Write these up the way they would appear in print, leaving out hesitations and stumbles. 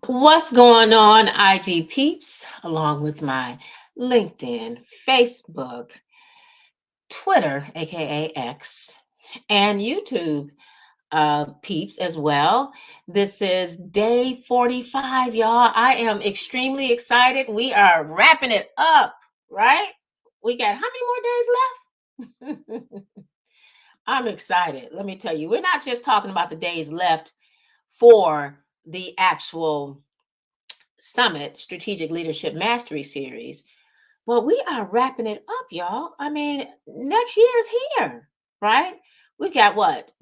What's going on, IG peeps, along with my LinkedIn, Facebook, Twitter, aka X, and YouTube peeps as well. This is day 45, y'all. I am extremely excited. We are wrapping it up, right? We got how many more days left? I'm excited. Let me tell you, we're not just talking about the days left for the actual Summit Strategic Leadership Mastery Series. Well, we are wrapping it up, y'all. I mean, next year is here, right? We've got what?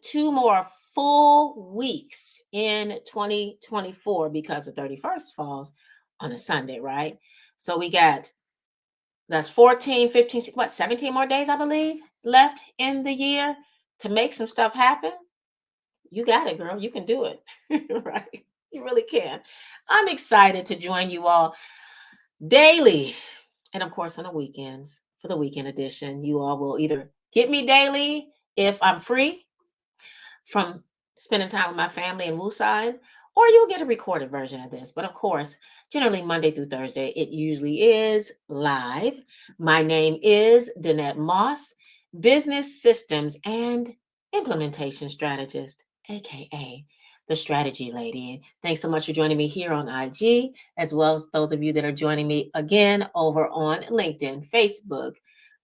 Two more full weeks in 2024 because the 31st falls on a Sunday, right? So we got that's 14, 15, 17 more days, I believe, left in the year to make some stuff happen. You got it, girl. You can do it, right? You really can. I'm excited to join you all daily and, of course, on the weekends for the weekend edition. You all will either get me daily if I'm free from spending time with my family in Wooside, or you'll get a recorded version of this. But of course, generally Monday through Thursday, it usually is live. My name is Danette Moss, business systems and implementation strategist, aka the strategy lady. Thanks so much for joining me here on IG, as well as those of you that are joining me again over on LinkedIn, Facebook,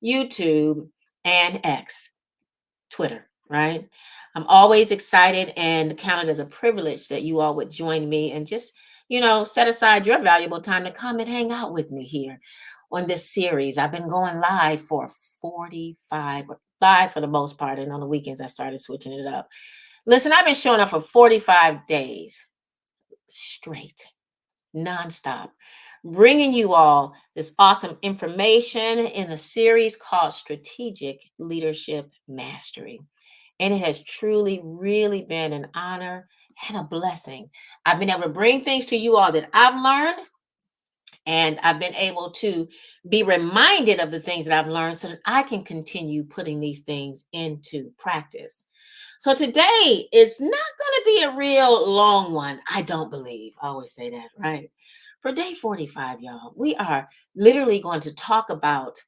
YouTube, and X. Twitter, right? I'm always excited and count it as a privilege that you all would join me and just, set aside your valuable time to come and hang out with me here on this series. I've been going live for 45, live for the most part, and on the weekends I started switching it up. Listen, I've been showing up for 45 days straight, nonstop, bringing you all this awesome information in the series called Strategic Leadership Mastery. And it has truly, really been an honor and a blessing. I've been able to bring things to you all that I've learned, and I've been able to be reminded of the things that I've learned so that I can continue putting these things into practice. So today is not going to be a real long one, I don't believe. I always say that, right? For day 45, y'all, we are literally going to talk about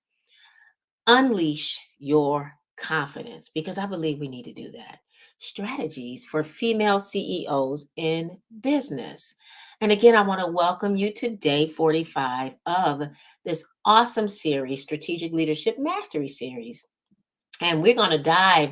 unleash your confidence because I believe we need to do that. Strategies for female CEOs in business. And again, I want to welcome you to day 45 of this awesome series, Strategic Leadership Mastery Series. And we're going to dive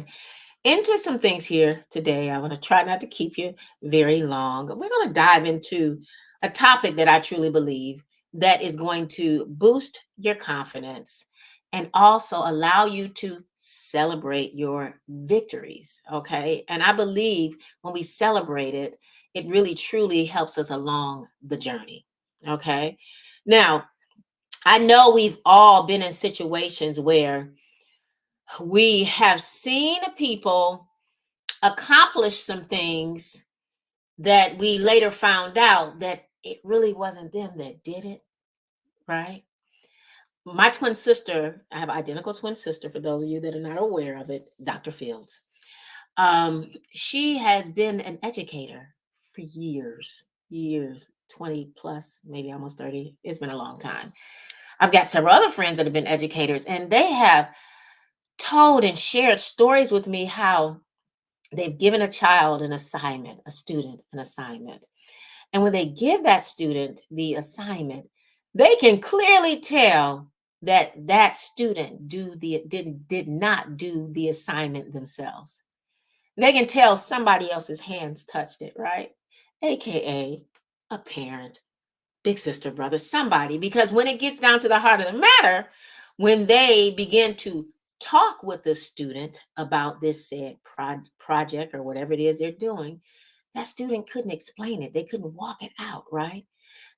into some things here today. I want to try not to keep you very long. We're going to dive into a topic that I truly believe that is going to boost your confidence and also allow you to celebrate your victories. Okay. And I believe when we celebrate it, it really truly helps us along the journey. Okay. Now, I know we've all been in situations where we have seen people accomplish some things that we later found out that it really wasn't them that did it, right? My twin sister, I have an identical twin sister for those of you that are not aware of it, Dr. Fields. She has been an educator for years, 20 plus, maybe almost 30. It's been a long time. I've got several other friends that have been educators, and they have told and shared stories with me how they've given a child an assignment, a student an assignment. And when they give that student the assignment, they can clearly tell that that student did not do the assignment themselves. They can tell somebody else's hands touched it, right? AKA a parent, big sister, brother, somebody. Because when it gets down to the heart of the matter, when they begin to talk with the student about this said project or whatever it is they're doing, that student couldn't explain it. They couldn't walk it out, right?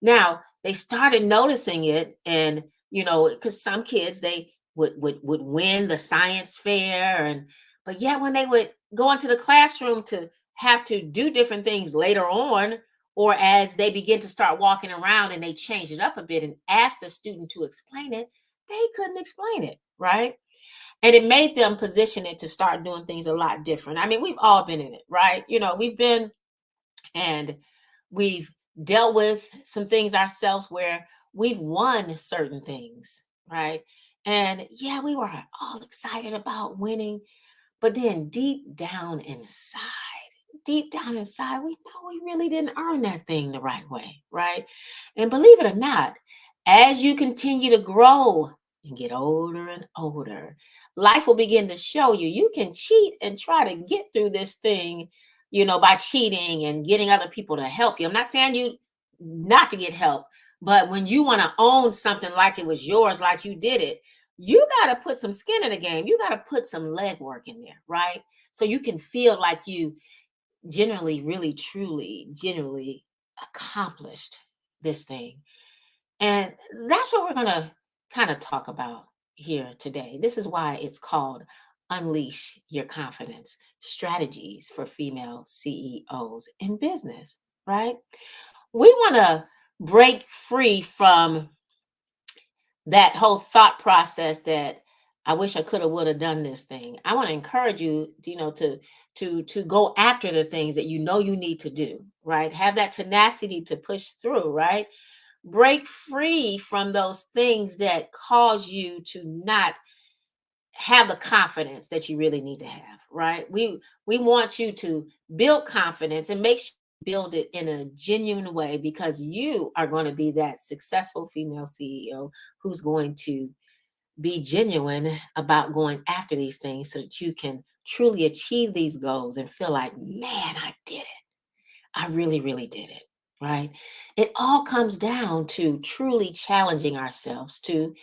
Now, they started noticing it, and because some kids they would win the science fair, and but yet when they would go into the classroom to have to do different things later on, or as they begin to start walking around and they change it up a bit and ask the student to explain it, they couldn't explain it, right? And it made them position it to start doing things a lot different. I mean, we've all been in it, right? We've been and we've dealt with some things ourselves where we've won certain things, right? And yeah, we were all excited about winning, but then deep down inside, we know we really didn't earn that thing the right way, right? And believe it or not, as you continue to grow and get older and older, life will begin to show you you can cheat and try to get through this thing, by cheating and getting other people to help you. I'm not saying you not to get help, but when you want to own something like it was yours, like you did it, you got to put some skin in the game. You got to put some legwork in there, right? So you can feel like you generally, really, truly, genuinely accomplished this thing. And that's what we're going to kind of talk about here today. This is why it's called Unleash Your Confidence Strategies for Female CEOs in Business, right? We want to break free from that whole thought process that I wish I could have would have done this thing. I want to encourage you, to go after the things that you know you need to do, right? Have that tenacity to push through, right? Break free from those things that cause you to not have the confidence that you really need to have, right? We want you to build confidence and make sure you build it in a genuine way because you are going to be that successful female CEO who's going to be genuine about going after these things so that you can truly achieve these goals and feel like, man, I did it. I really, really did it. Right. It all comes down to truly challenging ourselves to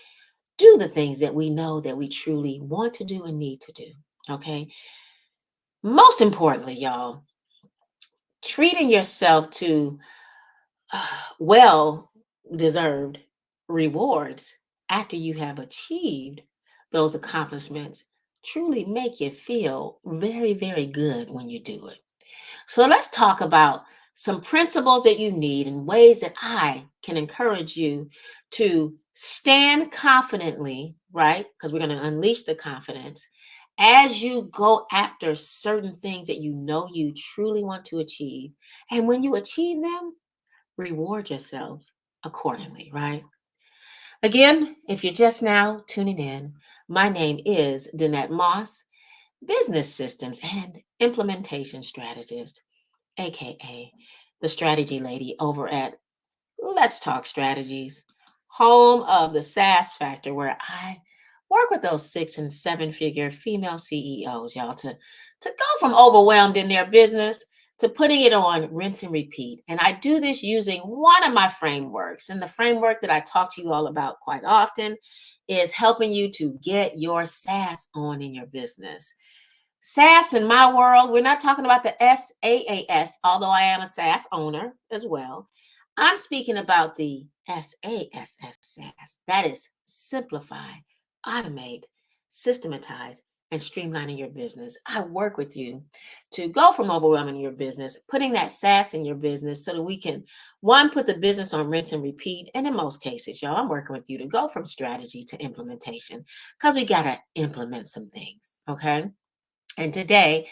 do the things that we know that we truly want to do and need to do. Okay. Most importantly, y'all, treating yourself to well deserved rewards after you have achieved those accomplishments truly make you feel very, very good when you do it. So let's talk about some principles that you need and ways that I can encourage you to stand confidently, right? Because we're going to unleash the confidence as you go after certain things that you know you truly want to achieve. And when you achieve them, reward yourselves accordingly, right? Again, if you're just now tuning in, my name is Danette Moss, business systems and implementation strategist, aka the strategy lady over at Let's Talk Strategies, home of the SaaS Factor, where I work with those 6 and 7 figure female CEOs, y'all, to go from overwhelmed in their business to putting it on rinse and repeat. And I do this using one of my frameworks. And the framework that I talk to you all about quite often is helping you to get your SaaS on in your business. SaaS in my world, we're not talking about the SaaS, although I am a SaaS owner as well. I'm speaking about the SaaS. That is simplify, automate, systematize, and streamlining your business. I work with you to go from overwhelming your business, putting that SaaS in your business so that we can, one, put the business on rinse and repeat. And in most cases, y'all, I'm working with you to go from strategy to implementation because we got to implement some things. Okay. And today,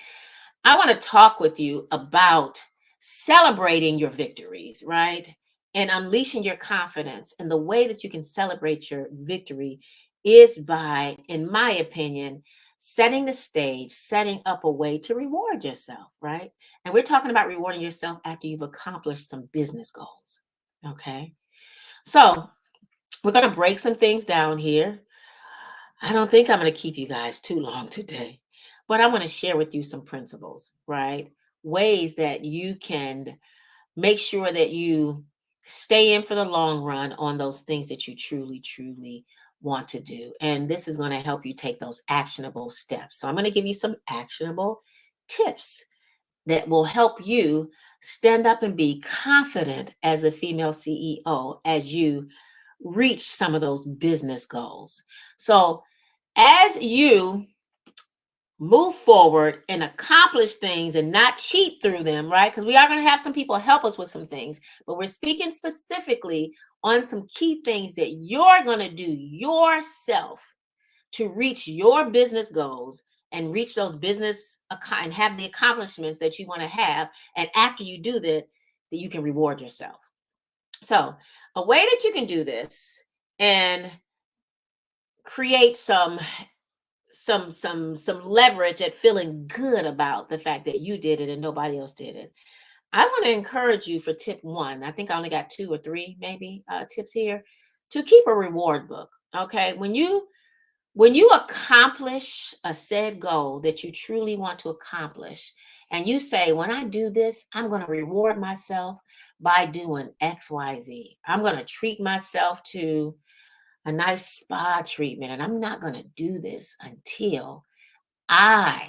I want to talk with you about celebrating your victories, right? And unleashing your confidence. And the way that you can celebrate your victory is by, in my opinion, setting the stage, setting up a way to reward yourself, right? And we're talking about rewarding yourself after you've accomplished some business goals. Okay. So we're going to break some things down here. I don't think I'm going to keep you guys too long today, but I want to share with you some principles, right? Ways that you can make sure that you stay in for the long run on those things that you truly, truly want to do. And this is going to help you take those actionable steps. So I'm going to give you some actionable tips that will help you stand up and be confident as a female CEO as you reach some of those business goals. So as you move forward and accomplish things and not cheat through them, right? Because we are going to have some people help us with some things, but we're speaking specifically on some key things that you're going to do yourself to reach your business goals and reach those and have the accomplishments that you want to have. And after you do that, that you can reward yourself. So, a way that you can do this and create some leverage at feeling good about the fact that you did it and nobody else did it. I want to encourage you for tip one. I think I only got two or three maybe tips here to keep a reward book. Okay, when you accomplish a said goal that you truly want to accomplish, and you say, when I do this, I'm going to reward myself by doing XYZ. I'm going to treat myself to a nice spa treatment, and I'm not going to do this until I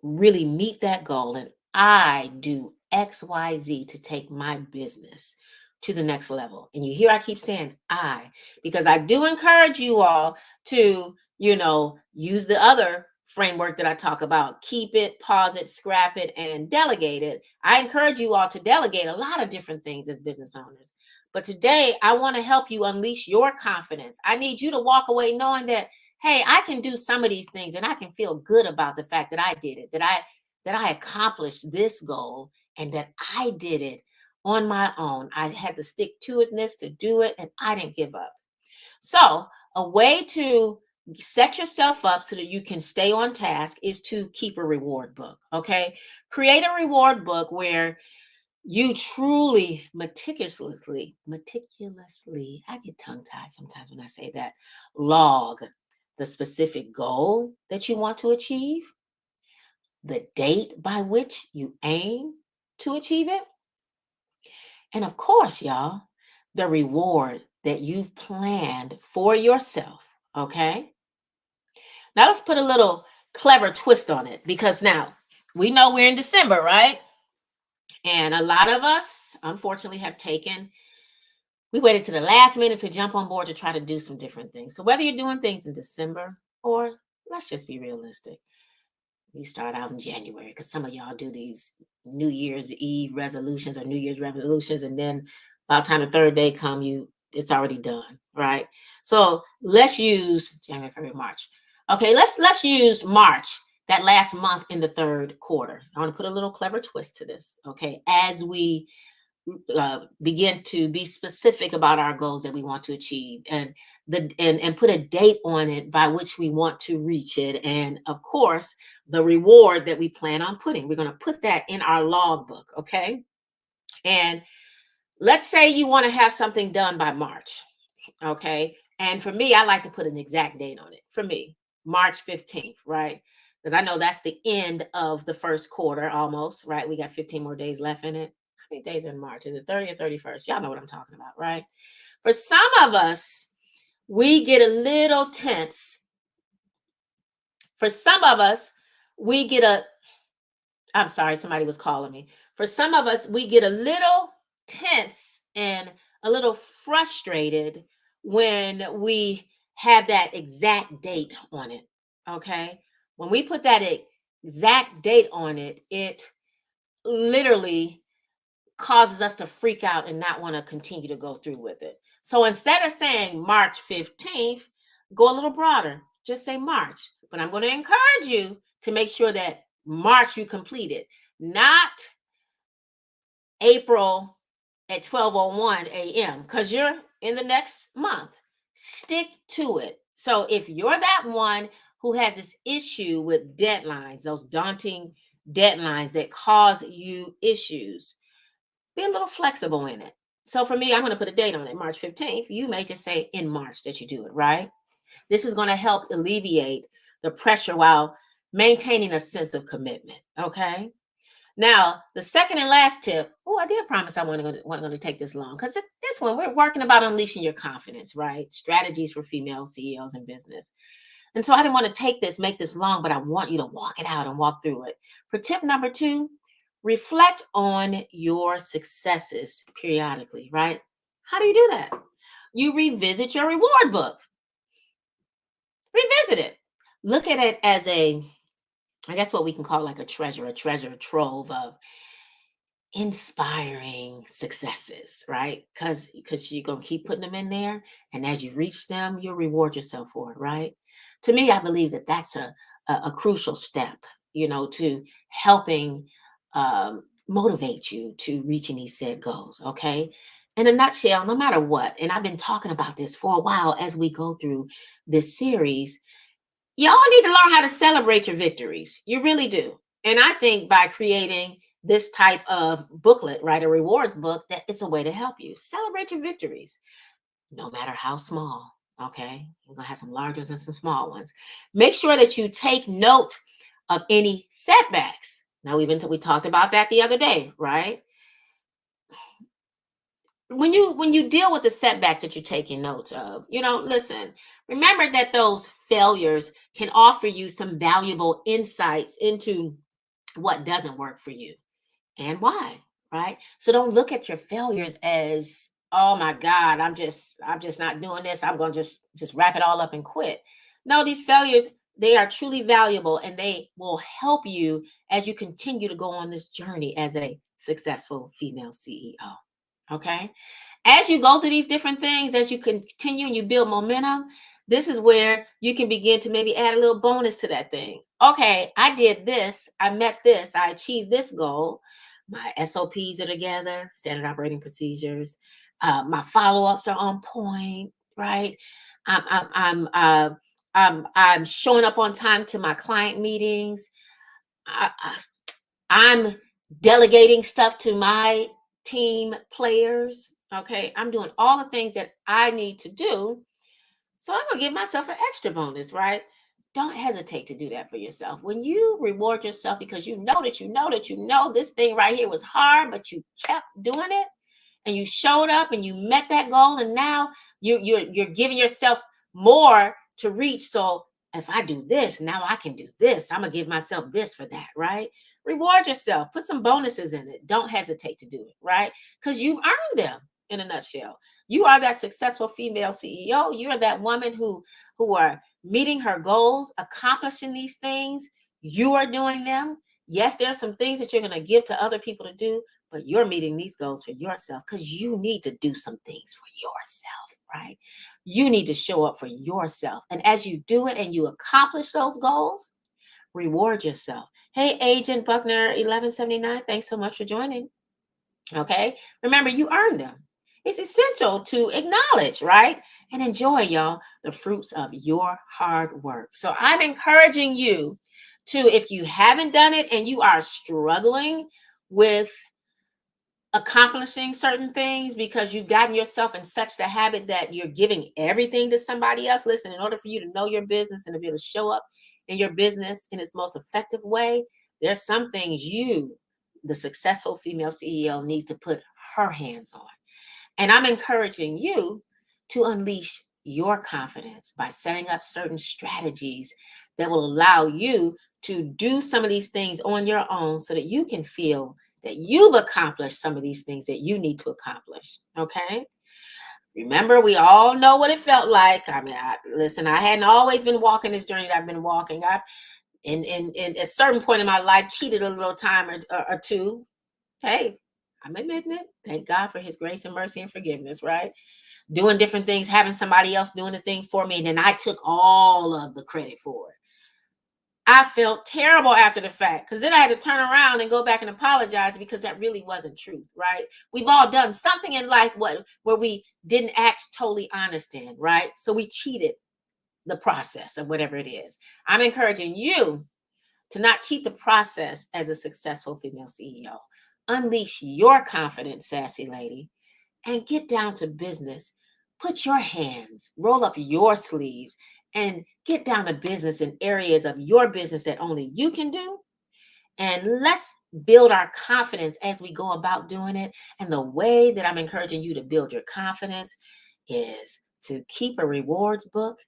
really meet that goal and I do XYZ to take my business to the next level. And you hear I keep saying I, because I do encourage you all to, use the other framework that I talk about: keep it, pause it, scrap it, and delegate it. I encourage you all to delegate a lot of different things as business owners. But today, I want to help you unleash your confidence. I need you to walk away knowing that, hey, I can do some of these things and I can feel good about the fact that I did it, that I accomplished this goal and that I did it on my own. I had the stick to itness to do it and I didn't give up. So, a way to set yourself up so that you can stay on task is to keep a reward book, okay? Create a reward book where you truly meticulously, I get tongue tied sometimes when I say that, log the specific goal that you want to achieve, the date by which you aim to achieve it, and of course, y'all, the reward that you've planned for yourself. Okay. Now let's put a little clever twist on it, because now we know we're in December, right? And a lot of us, unfortunately, we waited to the last minute to jump on board to try to do some different things. So whether you're doing things in December, or let's just be realistic, you start out in January, because some of y'all do these New Year's Eve resolutions or New Year's resolutions, and then by the time the third day come, it's already done, right? So let's use January, February, March. Okay, let's use March, that last month in the third quarter. I want to put a little clever twist to this, okay? As we begin to be specific about our goals that we want to achieve, and put a date on it by which we want to reach it, and of course the reward that we plan on putting, we're going to put that in our logbook. Okay, and let's say you want to have something done by March. Okay, and for me, I like to put an exact date on it. For me, March 15th, right? Because I know that's the end of the first quarter almost, right? We got 15 more days left in it. How many days are in March? Is it 30 or 31st? Y'all know what I'm talking about, right? For some of us, we get a little tense. For some of us, we get a, I'm sorry, somebody was calling me. For some of us, we get a little tense and a little frustrated when we have that exact date on it. Okay. When we put that exact date on it, it literally causes us to freak out and not want to continue to go through with it. So instead of saying March 15th, go a little broader. Just say March. But I'm going to encourage you to make sure that March you complete it, not April at 12:01 a.m., because you're in the next month. Stick to it. So if you're that one who has this issue with deadlines, those daunting deadlines that cause you issues, be a little flexible in it. So for me, I'm going to put a date on it, March 15th. You may just say in March that you do it, right? This is going to help alleviate the pressure while maintaining a sense of commitment. Okay. Now, the second and last tip. Oh, I did promise I wasn't going to take this long, because this one, we're working about unleashing your confidence, right? Strategies for female CEOs in business. And so I didn't want to make this long, but I want you to walk it out and walk through it. For tip number two, reflect on your successes periodically, right? How do you do that? You revisit your reward book, revisit it. Look at it as I guess what we can call like a treasure trove of inspiring successes, right? Because you're gonna keep putting them in there, and as you reach them, you'll reward yourself for it, right? To me, I believe that that's a crucial step, to helping motivate you to reaching these said goals. Okay. In a nutshell, no matter what, and I've been talking about this for a while as we go through this series, y'all need to learn how to celebrate your victories. You really do. And I think by creating this type of booklet, right, a rewards book, that it's a way to help you celebrate your victories, no matter how small. Okay. We're going to have some large ones and some small ones. Make sure that you take note of any setbacks. Now, we talked about that the other day, right? When you deal with the setbacks that you're taking notes of, listen, remember that those failures can offer you some valuable insights into what doesn't work for you and why, right? So don't look at your failures as, oh my God, I'm just not doing this. I'm going to just wrap it all up and quit. No, these failures, they are truly valuable and they will help you as you continue to go on this journey as a successful female CEO. Okay? As you go through these different things, as you continue and you build momentum, this is where you can begin to maybe add a little bonus to that thing. Okay, I did this, I met this, I achieved this goal. My SOPs are together, standard operating procedures. My follow-ups are on point, right? I'm I'm I'm uh, I'm showing up on time to my client meetings. I, I'm delegating stuff to my team players. Okay. I'm doing all the things that I need to do. So I'm going to give myself an extra bonus, right? Don't hesitate to do that for yourself. When you reward yourself because you know this thing right here was hard, but you kept doing it and you showed up and you met that goal, and now you're giving yourself more to reach. So if I do this, now I can do this. I'm gonna give myself this for that, right? Reward yourself, put some bonuses in it. Don't hesitate to do it, right? Because you've earned them. In a nutshell, you are that successful female CEO. You're that woman who are meeting her goals, accomplishing these things. You are doing them. Yes, there are some things that you're going to give to other people to do, but you're meeting these goals for yourself because you need to do some things for yourself, right? You need to show up for yourself. And as you do it and you accomplish those goals, reward yourself. Hey, Agent Buckner 1179, thanks so much for joining. Okay. Remember, you earned them. It's essential to acknowledge, right? And enjoy, y'all, the fruits of your hard work. So I'm encouraging you to, if you haven't done it and you are struggling with accomplishing certain things because you've gotten yourself in such the habit that you're giving everything to somebody else. Listen, in order for you to know your business and to be able to show up in your business in its most effective way, there's some things you, the successful female CEO, needs to put her hands on. And I'm encouraging you to unleash your confidence by setting up certain strategies that will allow you to do some of these things on your own so that you can feel that you've accomplished some of these things that you need to accomplish. Okay. Remember, we all know what it felt like. I mean, listen, I hadn't always been walking this journey that I've been walking. I've, in at a certain point in my life, cheated a little time or two. Hey, I'm admitting it. Thank God for his grace and mercy and forgiveness, right? Doing different things, having somebody else doing the thing for me, and then I took all of the credit for it. I felt terrible after the fact because then I had to turn around and go back and apologize because that really wasn't truth, right? We've all done something in life where we didn't act totally honest in, right? So we cheated the process of whatever it is. I'm encouraging you to not cheat the process as a successful female CEO. Unleash your confidence, sassy lady, and get down to business. Put your hands, roll up your sleeves, and get down to business in areas of your business that only you can do. And let's build our confidence as we go about doing it. And the way that I'm encouraging you to build your confidence is to keep a rewards book,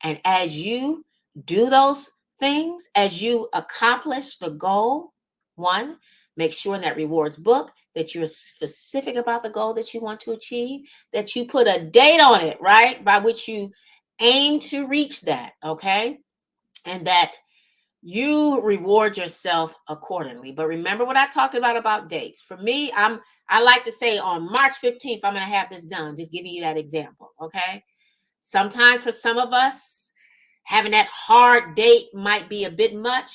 and as you do those things, as you accomplish the goal, one, make sure in that rewards book that you're specific about the goal that you want to achieve, that you put a date on it, right? By which you aim to reach that, okay? And that you reward yourself accordingly. But remember what I talked about dates. For me, I like to say on March 15th, I'm going to have this done. Just giving you that example, okay? Sometimes for some of us, having that hard date might be a bit much.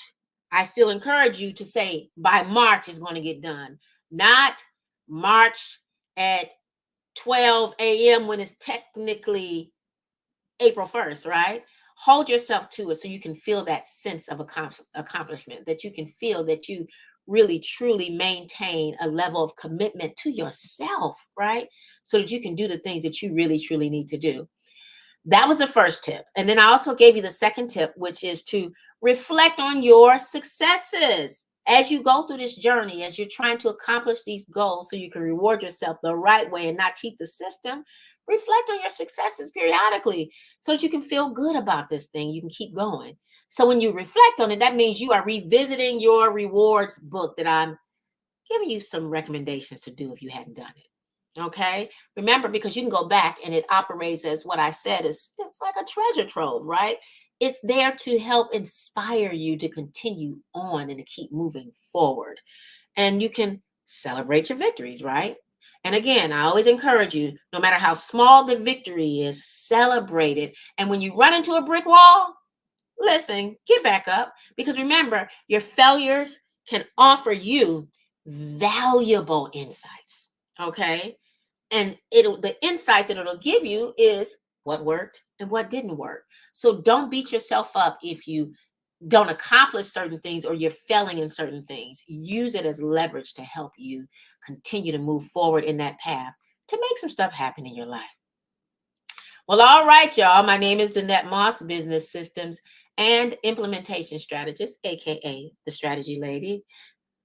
I still encourage you to say by March it's going to get done, not March at 12 a.m. when it's technically April 1st, right? Hold yourself to it so you can feel that sense of accomplishment, that you can feel that you really truly maintain a level of commitment to yourself, right? So that you can do the things that you really truly need to do. That was the first tip. And then I also gave you the second tip, which is to reflect on your successes as you go through this journey, as you're trying to accomplish these goals so you can reward yourself the right way and not cheat the system. Reflect on your successes periodically so that you can feel good about this thing. You can keep going. So when you reflect on it, that means you are revisiting your rewards book that I'm giving you some recommendations to do if you hadn't done it. Okay. Remember, because you can go back and it operates as what I said is it's like a treasure trove, right? It's there to help inspire you to continue on and to keep moving forward. And you can celebrate your victories, right? And again, I always encourage you, no matter how small the victory is, celebrate it. And when you run into a brick wall, listen, get back up, because remember, your failures can offer you valuable insights. Okay. And the insights that it'll give you is what worked and what didn't work. So don't beat yourself up if you don't accomplish certain things or you're failing in certain things. Use it as leverage to help you continue to move forward in that path to make some stuff happen in your life. Well, all right, y'all. My name is Danette Moss, business systems and implementation strategist, aka the strategy lady.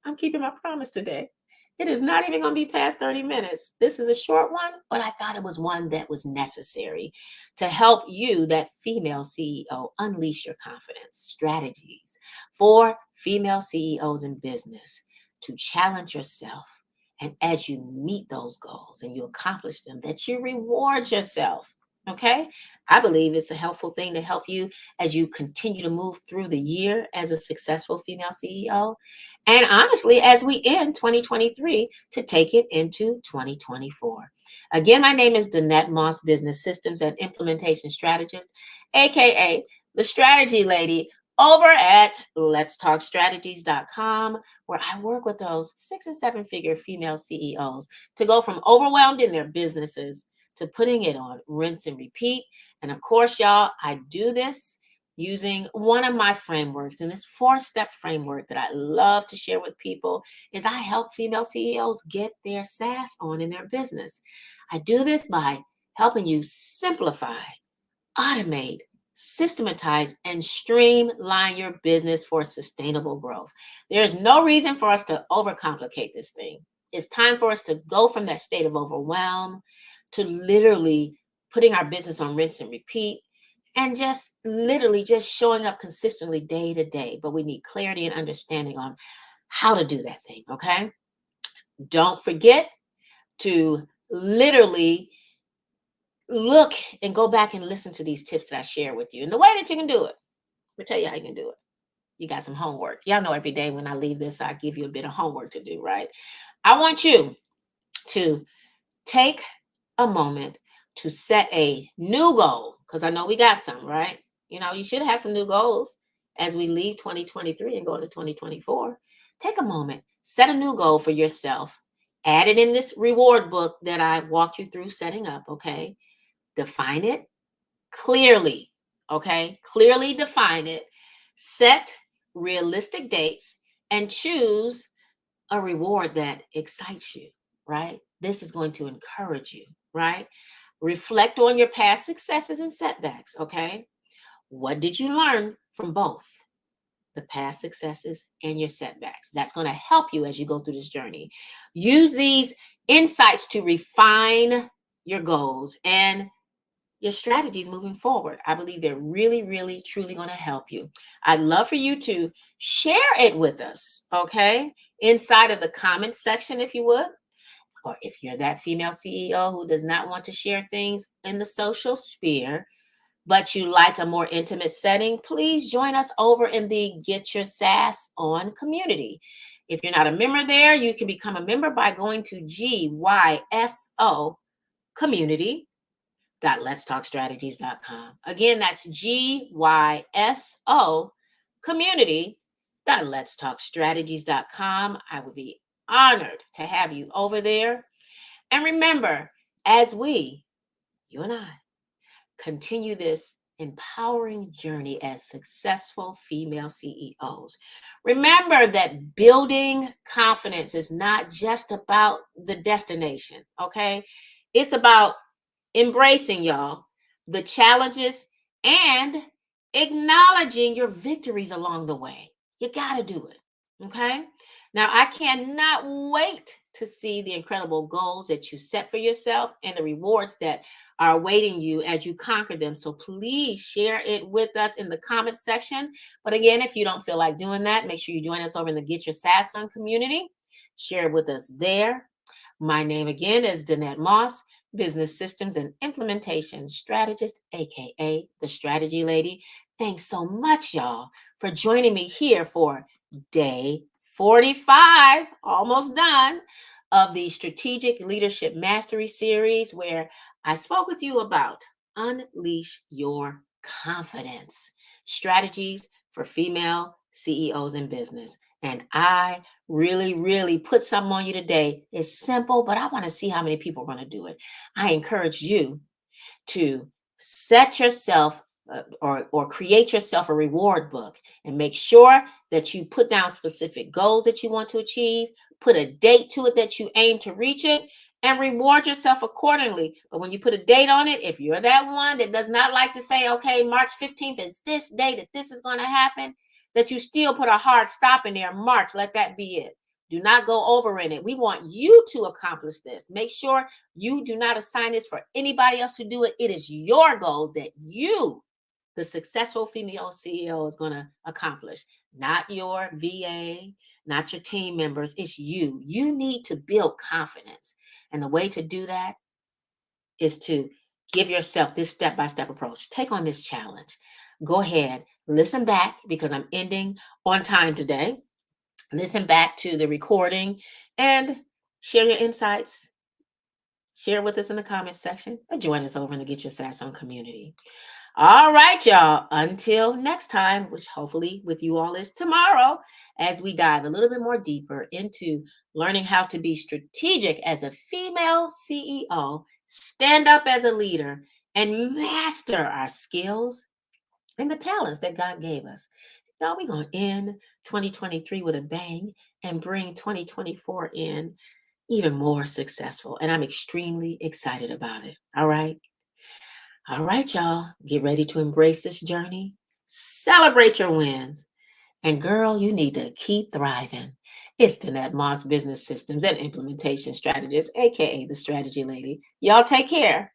I'm keeping my promise today. It is not even going to be past 30 minutes. This is a short one, but I thought it was one that was necessary to help you, that female CEO, unleash your confidence. Strategies for female CEOs in business to challenge yourself. And as you meet those goals and you accomplish them, that you reward yourself. Okay. I believe it's a helpful thing to help you as you continue to move through the year as a successful female CEO. And honestly, as we end 2023 to take it into 2024. Again, my name is Danette Moss, business systems and implementation strategist, aka the strategy lady over at letstalkstrategies.com, where I work with those 6 and 7 figure female CEOs to go from overwhelmed in their businesses to putting it on rinse and repeat. And of course, y'all, I do this using one of my frameworks. And this 4-step framework that I love to share with people is I help female CEOs get their SaaS on in their business. I do this by helping you simplify, automate, systematize, and streamline your business for sustainable growth. There's no reason for us to overcomplicate this thing. It's time for us to go from that state of overwhelm to literally putting our business on rinse and repeat and just literally just showing up consistently day to day. But we need clarity and understanding on how to do that thing. Okay. Don't forget to literally look and go back and listen to these tips that I share with you. And the way that you can do it, let me tell you how you can do it. You got some homework. Y'all know every day when I leave this, I give you a bit of homework to do, right? I want you to take a moment to set a new goal, because I know we got some, right? You know, you should have some new goals as we leave 2023 and go into 2024. Take a moment, set a new goal for yourself, add it in this reward book that I walked you through setting up, okay? Define it clearly, okay? Clearly define it, set realistic dates, and choose a reward that excites you, right? This is going to encourage you, right? Reflect on your past successes and setbacks, okay? What did you learn from both the past successes and your setbacks? That's going to help you as you go through this journey. Use these insights to refine your goals and your strategies moving forward. I believe they're really, really, truly going to help you. I'd love for you to share it with us, okay? Inside of the comment section, if you would. Or if you're that female CEO who does not want to share things in the social sphere, but you like a more intimate setting, please join us over in the Get Your Sass On community. If you're not a member there, you can become a member by going to GYSO community letstalkstrategies.com. Again, that's GYSO community www.letstalkstrategies.com. I would be honored to have you over there. And remember, as you and I, continue this empowering journey as successful female CEOs. Remember that building confidence is not just about the destination, okay? It's about embracing, y'all, the challenges and acknowledging your victories along the way. You got to do it. Okay. Now, I cannot wait to see the incredible goals that you set for yourself and the rewards that are awaiting you as you conquer them. So please share it with us in the comment section. But again, if you don't feel like doing that, make sure you join us over in the Get Your Sass On community. Share it with us there. My name again is Danette Moss, business systems and implementation strategist, aka the strategy lady. Thanks so much, y'all, for joining me here for day 45, almost done, of the Strategic Leadership Mastery Series, where I spoke with you about unleash your confidence strategies for female CEOs in business. And I really put something on you today. It's simple, but I want to see how many people are going to do it. I encourage you to set yourself or create yourself a reward book and make sure that you put down specific goals that you want to achieve, put a date to it that you aim to reach it, and reward yourself accordingly. But when you put a date on it, if you're that one that does not like to say, okay, March 15th is this day that this is going to happen, that you still put a hard stop in there, March, let that be it. Do not go over in it. We want you to accomplish this. Make sure you do not assign this for anybody else to do it. It is your goals that you, the successful female CEO, is going to accomplish, not your VA, not your team members. It's you. You need to build confidence. And the way to do that is to give yourself this step by step approach. Take on this challenge. Go ahead, listen back because I'm ending on time today. Listen back to the recording and share your insights. Share with us in the comments section or join us over in the Get Your Sass On community. All right, y'all. Until next time, which hopefully with you all is tomorrow, as we dive a little bit more deeper into learning how to be strategic as a female CEO, stand up as a leader, and master our skills and the talents that God gave us. Y'all, we're going to end 2023 with a bang and bring 2024 in even more successful. And I'm extremely excited about it. All right. All right, y'all. Get ready to embrace this journey. Celebrate your wins. And girl, you need to keep thriving. It's Danette Moss, business systems and implementation strategist, aka the strategy lady. Y'all take care.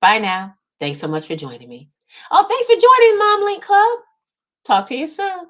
Bye now. Thanks so much for joining me. Oh, thanks for joining Mom Link Club. Talk to you soon.